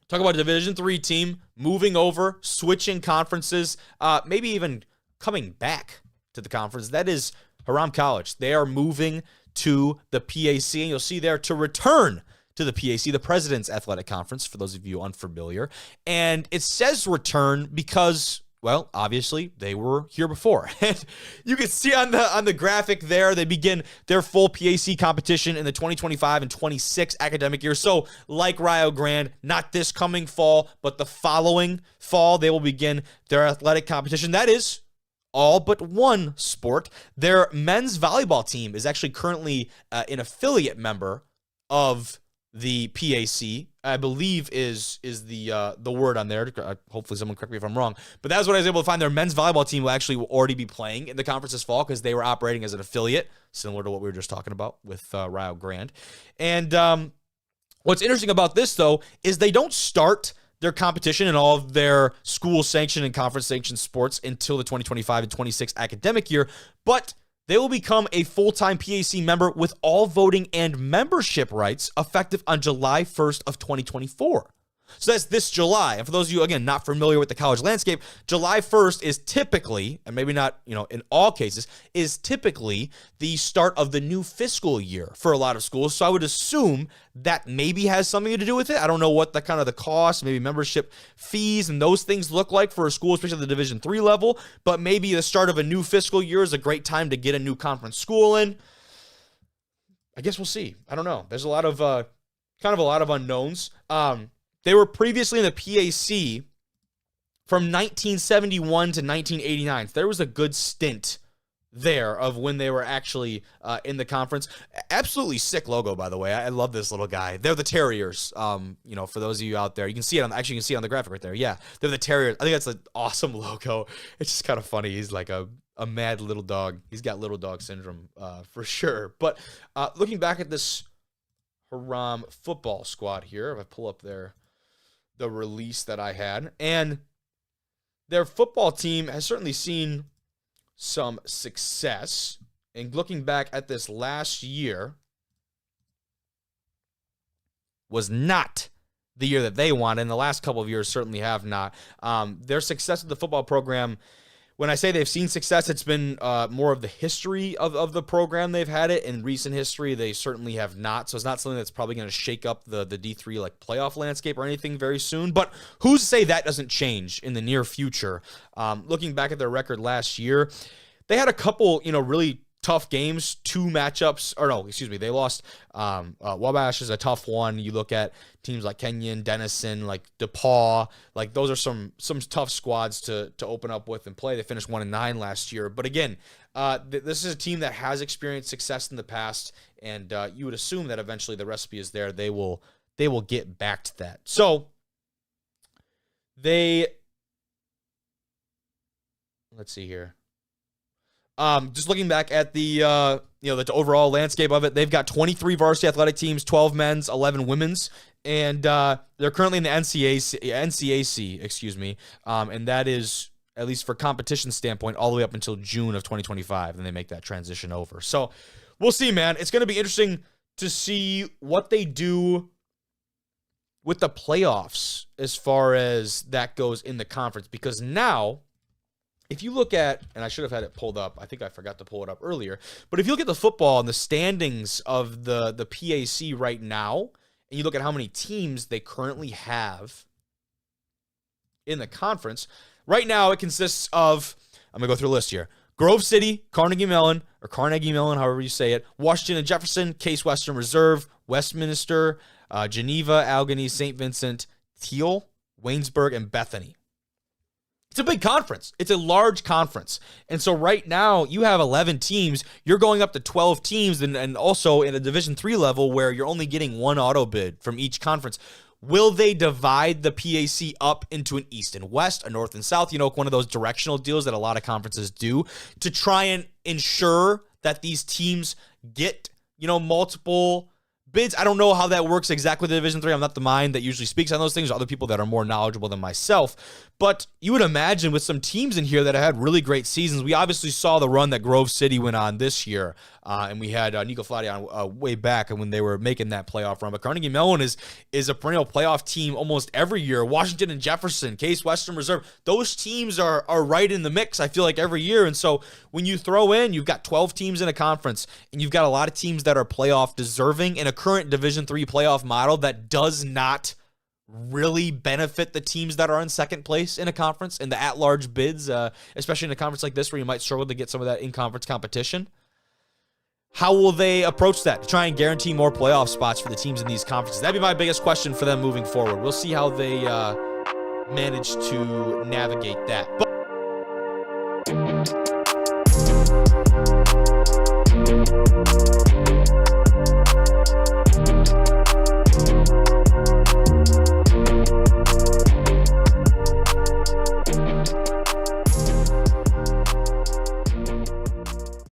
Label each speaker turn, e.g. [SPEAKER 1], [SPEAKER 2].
[SPEAKER 1] Talk about a Division III team moving over, switching conferences, maybe even coming back to the conference. That is Hiram College. They are moving to the PAC, and you'll see there to return to the PAC, the President's Athletic Conference, for those of you unfamiliar. And it says return because, well, obviously they were here before. And you can see on the graphic there, they begin their full PAC competition in the 2025 and 26 academic year. So like Rio Grande, not this coming fall, but the following fall, they will begin their athletic competition. That is all but one sport. Their men's volleyball team is actually currently an affiliate member of the PAC, I believe is the word on there. Hopefully someone correct me if I'm wrong. But that's what I was able to find. Their men's volleyball team will actually already be playing in the conference this fall because they were operating as an affiliate, similar to what we were just talking about with Rio Grande. And what's interesting about this, though, is they don't start their competition and all of their school-sanctioned and conference-sanctioned sports until the 2025 and 26 academic year, but they will become a full-time PAC member with all voting and membership rights effective on July 1st of 2024. So that's this July. And for those of you, again, not familiar with the college landscape, July 1st is typically, and maybe not, in all cases, is typically the start of the new fiscal year for a lot of schools. So I would assume that maybe has something to do with it. I don't know what the kind of the cost, maybe membership fees and those things look like for a school, especially at the Division III level, but maybe the start of a new fiscal year is a great time to get a new conference school in. I guess we'll see. I don't know. There's a lot of, kind of a lot of unknowns. They were previously in the PAC from 1971 to 1989. So there was a good stint there of when they were actually in the conference. Absolutely sick logo, by the way. I love this little guy. They're the Terriers. For those of you out there, you can see it on the graphic right there. Yeah, they're the Terriers. I think that's an awesome logo. It's just kind of funny. He's like a mad little dog. He's got little dog syndrome for sure. But looking back at this Hiram football squad here, if I pull up the release that I had, and their football team has certainly seen some success. And looking back at this last year was not the year that they wanted, and the last couple of years certainly have not. Their success with the football program, when I say they've seen success, it's been more of the history of the program they've had it. In recent history, they certainly have not. So it's not something that's probably going to shake up the D3 like playoff landscape or anything very soon. But who's to say that doesn't change in the near future? Looking back at their record last year, they had a couple, really tough games, they lost. Wabash is a tough one. You look at teams like Kenyon, Denison, like DePaul, like those are some tough squads to open up with and play. They finished 1-9 last year. But again, this is a team that has experienced success in the past, and you would assume that eventually the recipe is there. They will get back to that. So let's see here. Just looking back at the overall landscape of it, they've got 23 varsity athletic teams, 12 men's, 11 women's, and they're currently in the NCAC, and that is, at least for competition standpoint, all the way up until June of 2025, and they make that transition over. So we'll see, man. It's going to be interesting to see what they do with the playoffs as far as that goes in the conference, because now, if you look at, and I should have had it pulled up, I think I forgot to pull it up earlier, but if you look at the football and the standings of the PAC right now, and you look at how many teams they currently have in the conference, right now it consists of, I'm going to go through a list here, Grove City, Carnegie Mellon, however you say it, Washington and Jefferson, Case Western Reserve, Westminster, Geneva, Allegheny, St. Vincent, Thiel, Waynesburg, and Bethany. It's a big conference. It's a large conference. And so right now you have 11 teams. You're going up to 12 teams and also in a Division III level where you're only getting one auto bid from each conference. Will they divide the PAC up into an East and West, a North and South? One of those directional deals that a lot of conferences do to try and ensure that these teams get, multiple bids. I don't know how that works exactly with Division III. I'm not the mind that usually speaks on those things. Other people that are more knowledgeable than myself. But you would imagine with some teams in here that have had really great seasons. We obviously saw the run that Grove City went on this year. and we had Nico Flati on way back when they were making that playoff run. But Carnegie Mellon is a perennial playoff team almost every year. Washington and Jefferson, Case Western Reserve, those teams are right in the mix, I feel like, every year. And so when you throw in, you've got 12 teams in a conference, and you've got a lot of teams that are playoff deserving in a current Division III playoff model that does not really benefit the teams that are in second place in a conference in the at-large bids, especially in a conference like this where you might struggle to get some of that in-conference competition. How will they approach that to try and guarantee more playoff spots for the teams in these conferences? That'd be my biggest question for them moving forward. We'll see how they manage to navigate that. But